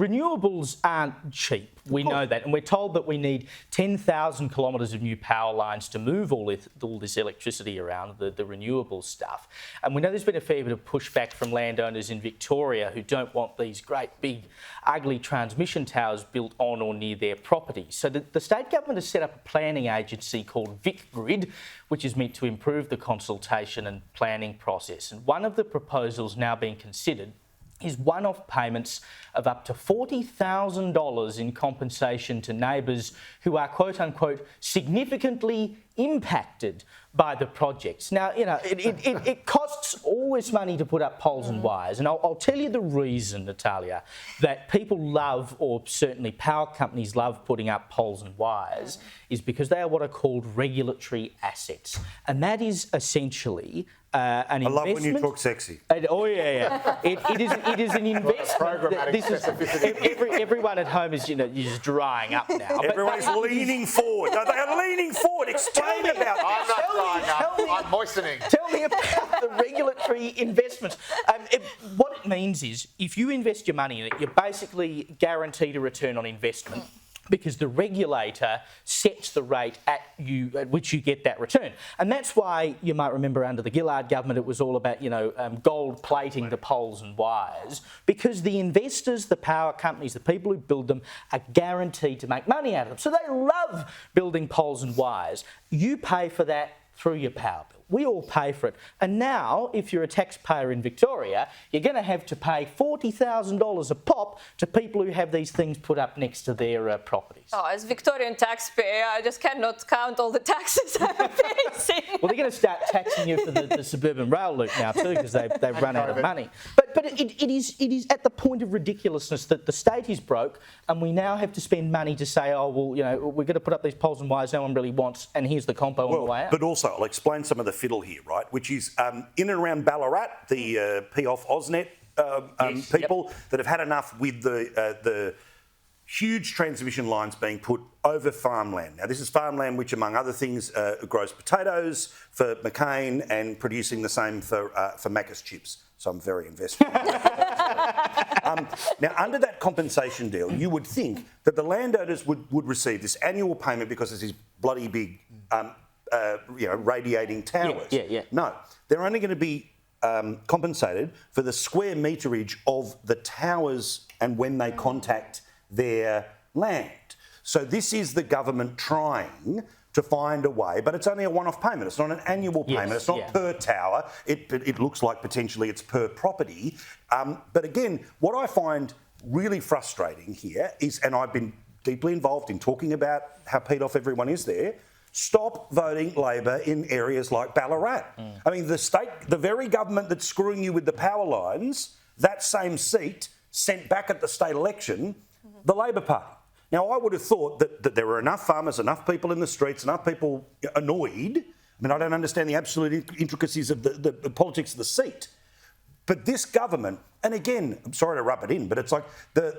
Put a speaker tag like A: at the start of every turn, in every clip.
A: Renewables aren't cheap. We know that. And we're told that we need 10,000 kilometres of new power lines to move all this electricity around, the renewable stuff. And we know there's been a fair bit of pushback from landowners in Victoria who don't want these great big ugly transmission towers built on or near their property. So the state government has set up a planning agency called VicGrid, which is meant to improve the consultation and planning process. And one of the proposals now being considered is one-off payments of up to $40,000 in compensation to neighbours who are, quote-unquote, significantly impacted by the projects. Now, you know, it costs all this money to put up poles and wires, and I'll tell you the reason, Natalia, that people love, or certainly power companies love putting up poles and wires, is because they are what are called regulatory assets, and that is essentially an investment.
B: I love when you talk sexy.
A: It is an investment. This is everyone at home is, you know, you're just drying up now.
B: Everyone's leaning forward. No, they are leaning forward. Explain about this.
C: I'm not drying up. I'm moistening.
A: Tell me about the regulatory investments. What it means is, if you invest your money in it, you're basically guaranteed a return on investment, because the regulator sets the rate at which you get that return. And that's why you might remember under the Gillard government it was all about, you know, gold plating the poles and wires, because the investors, the power companies, the people who build them are guaranteed to make money out of them. So they love building poles and wires. You pay for that through your power bill. We all pay for it. And now, if you're a taxpayer in Victoria, you're going to have to pay $40,000 a pop to people who have these things put up next to their properties.
D: Oh, as Victorian taxpayer, I just cannot count all the taxes I'm facing.
A: Well, they're going to start taxing you for the suburban rail loop now too, because they've run out of money. But it is at the point of ridiculousness that the state is broke, and we now have to spend money to say, oh, well, you know, we're going to put up these poles and wires no one really wants, and here's the compo on the way out.
B: But also, I'll explain some of the fiddle here, right? Which is in and around Ballarat, the P-off AusNet people that have had enough with the huge transmission lines being put over farmland. Now, this is farmland which, among other things, grows potatoes for McCain and producing the same for Macca's chips. So I'm very invested. Now, under that compensation deal, you would think that the landowners would receive this annual payment because it's these bloody big, radiating towers. No, they're only going to be compensated for the square meterage of the towers and when they contact their land. So this is the government trying to find a way, but it's only a one-off payment. It's not an annual payment. It's not per tower. It looks like potentially it's per property. But again, what I find really frustrating here is, and I've been deeply involved in talking about how peed off everyone is there, stop voting Labor in areas like Ballarat. I mean, the very government that's screwing you with the power lines, that same seat sent back at the state election the Labor Party. Now, I would have thought that there were enough farmers, enough people in the streets, enough people annoyed. I mean, I don't understand the absolute intricacies of the politics of the seat. But this government, and again, I'm sorry to rub it in, but it's like there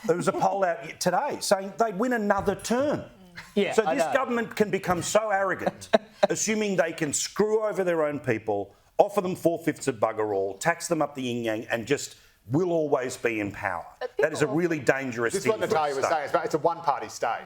B: was a poll out today saying they'd win another term. So this government can become so arrogant, assuming they can screw over their own people, offer them 4/5 of bugger all, tax them up the yin-yang, and just will always be in power. That is a really dangerous thing.
C: This is what Natalia was saying. It's a one-party state.